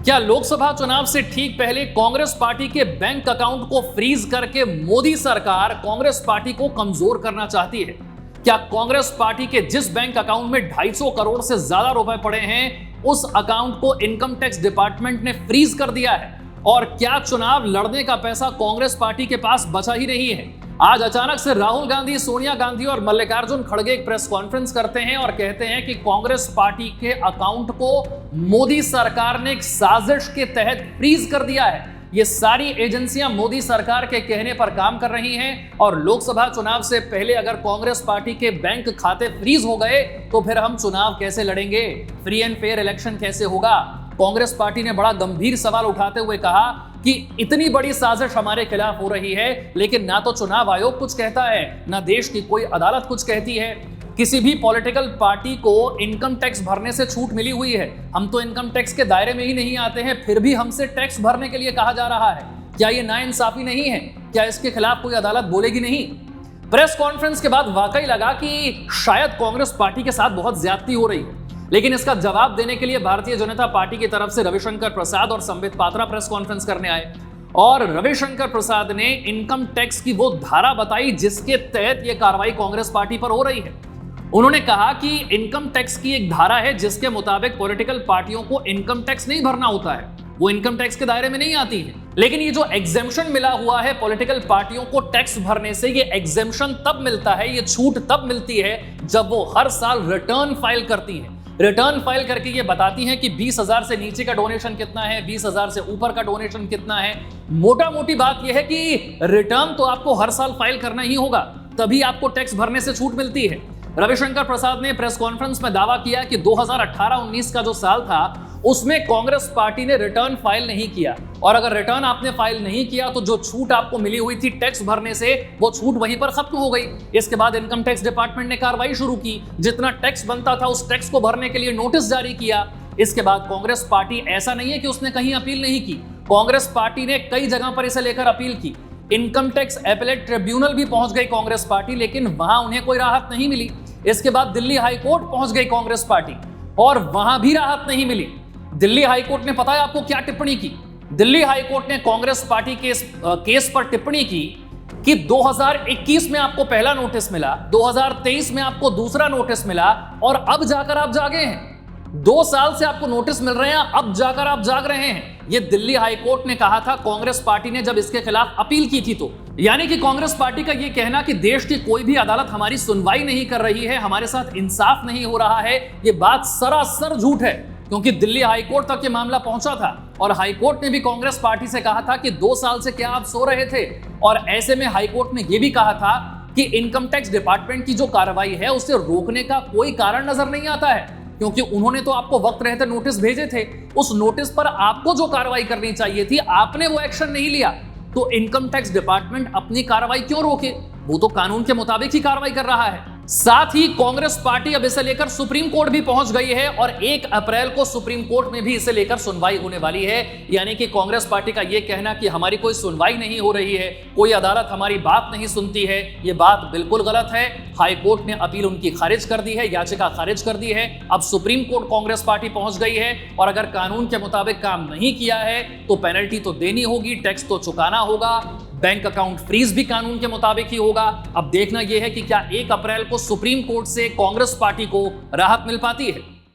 क्या लोकसभा चुनाव से ठीक पहले कांग्रेस पार्टी के बैंक अकाउंट को फ्रीज करके मोदी सरकार कांग्रेस पार्टी को कमजोर करना चाहती है? क्या कांग्रेस पार्टी के जिस बैंक अकाउंट में 250 करोड़ से ज्यादा रुपए पड़े हैं, उस अकाउंट को इनकम टैक्स डिपार्टमेंट ने फ्रीज कर दिया है? और क्या चुनाव लड़ने का पैसा कांग्रेस पार्टी के पास बचा ही नहीं है? आज अचानक से राहुल गांधी, सोनिया गांधी और मल्लिकार्जुन खड़गे एक प्रेस कॉन्फ्रेंस करते हैं और कहते हैं कि कांग्रेस पार्टी के अकाउंट को मोदी सरकार ने एक साजिश के तहत फ्रीज कर दिया है। ये सारी एजेंसियां मोदी सरकार के कहने पर काम कर रही हैं और लोकसभा चुनाव से पहले अगर कांग्रेस पार्टी के बैंक खाते फ्रीज हो गए तो फिर हम चुनाव कैसे लड़ेंगे? फ्री एंड फेयर इलेक्शन कैसे होगा? कांग्रेस पार्टी ने बड़ा गंभीर सवाल उठाते हुए कहा कि इतनी बड़ी साजिश हमारे खिलाफ हो रही है, लेकिन ना तो चुनाव आयोग कुछ कहता है, ना देश की कोई अदालत कुछ कहती है। किसी भी पॉलिटिकल पार्टी को इनकम टैक्स भरने से छूट मिली हुई है। हम तो इनकम टैक्स के दायरे में ही नहीं आते हैं, फिर भी हमसे टैक्स भरने के लिए कहा जा रहा है। क्या ये नाइंसाफी नहीं है? क्या इसके खिलाफ कोई अदालत बोलेगी नहीं? प्रेस कॉन्फ्रेंस के बाद वाकई लगा कि शायद कांग्रेस पार्टी के साथ बहुत ज्यादती हो रही है, लेकिन इसका जवाब देने के लिए भारतीय जनता पार्टी की तरफ से रविशंकर प्रसाद और संबित पात्रा प्रेस कॉन्फ्रेंस करने आए और रविशंकर प्रसाद ने इनकम टैक्स की वो धारा बताई जिसके तहत यह कार्रवाई कांग्रेस पार्टी पर हो रही है। उन्होंने कहा कि इनकम टैक्स की एक धारा है जिसके मुताबिक पॉलिटिकल पार्टियों को इनकम टैक्स नहीं भरना होता है, वो इनकम टैक्स के दायरे में नहीं आती है। लेकिन ये जो एग्जेम्पशन मिला हुआ है पॉलिटिकल पार्टियों को टैक्स भरने से, ये एग्जेम्पशन तब मिलता है, ये छूट तब मिलती है जब वो हर साल रिटर्न फाइल करती है। रिटर्न फाइल करके ये बताती हैं कि 20,000 से नीचे का डोनेशन कितना है, 20,000 से ऊपर का डोनेशन कितना है। मोटा मोटी बात यह है कि रिटर्न तो आपको हर साल फाइल करना ही होगा, तभी आपको टैक्स भरने से छूट मिलती है। रविशंकर प्रसाद ने प्रेस कॉन्फ्रेंस में दावा किया कि 2018-19 का जो साल था उसमें कांग्रेस पार्टी ने रिटर्न फाइल नहीं किया, और अगर रिटर्न आपने फाइल नहीं किया तो जो छूट आपको मिली हुई थी टैक्स भरने से, वो छूट वहीं पर खत्म हो गई। इसके बाद इनकम टैक्स डिपार्टमेंट ने कार्रवाई शुरू की, जितना टैक्स बनता था उस टैक्स को भरने के लिए नोटिस जारी किया। इसके बाद कांग्रेस पार्टी, ऐसा नहीं है कि उसने कहीं अपील नहीं की, कांग्रेस पार्टी ने कई जगह पर इसे लेकर अपील की। इनकम टैक्स एपेलेट ट्रिब्यूनल भी पहुंच गई कांग्रेस पार्टी, लेकिन वहां उन्हें कोई राहत नहीं मिली। इसके बाद दिल्ली हाईकोर्ट पहुंच गई कांग्रेस पार्टी और वहां भी राहत नहीं मिली। दिल्ली हाईकोर्ट ने पता है आपको क्या टिप्पणी की? दिल्ली हाईकोर्ट ने कांग्रेस पार्टी के केस पर टिप्पणी की कि 2021 में आपको पहला नोटिस मिला, 2023 में आपको दूसरा नोटिस मिला और अब जाकर आप जागे हैं। 2 साल से आपको नोटिस मिल रहे हैं, अब जाकर आप जाग रहे हैं। यह दिल्ली हाईकोर्ट ने कहा था कांग्रेस पार्टी ने जब इसके खिलाफ अपील की थी। तो यानी कि कांग्रेस पार्टी का यह कहना कि देश की कोई भी अदालत हमारी सुनवाई नहीं कर रही है, हमारे साथ इंसाफ नहीं हो रहा है, यह बात सरासर झूठ है, क्योंकि दिल्ली हाईकोर्ट तक ये मामला पहुंचा था और हाईकोर्ट ने भी कांग्रेस पार्टी से कहा था कि 2 साल से क्या आप सो रहे थे। और ऐसे में हाईकोर्ट ने यह भी कहा था कि इनकम टैक्स डिपार्टमेंट की जो कार्रवाई है उसे रोकने का कोई कारण नजर नहीं आता है, क्योंकि उन्होंने तो आपको वक्त रहते नोटिस भेजे थे। उस नोटिस पर आपको जो कार्रवाई करनी चाहिए थी, आपने वो एक्शन नहीं लिया, तो इनकम टैक्स डिपार्टमेंट अपनी कार्रवाई क्यों रोके? वो तो कानून के मुताबिक ही कार्रवाई कर रहा है। साथ ही कांग्रेस पार्टी अब इसे लेकर सुप्रीम कोर्ट भी पहुंच गई है और 1 अप्रैल को सुप्रीम कोर्ट में भी इसे लेकर सुनवाई होने वाली है। यानी कि कांग्रेस पार्टी का यह कहना कि हमारी कोई सुनवाई नहीं हो रही है, कोई अदालत हमारी बात नहीं सुनती है, यह बात बिल्कुल गलत है। हाईकोर्ट ने अपील उनकी खारिज कर दी है, याचिका खारिज कर दी है। अब सुप्रीम कोर्ट कांग्रेस पार्टी पहुंच गई है और अगर कानून के मुताबिक काम नहीं किया है तो पेनल्टी तो देनी होगी, टैक्स तो चुकाना होगा, बैंक अकाउंट फ्रीज भी कानून के मुताबिक ही होगा। अब देखना यह है कि क्या 1 अप्रैल को सुप्रीम कोर्ट से कांग्रेस पार्टी को राहत मिल पाती है।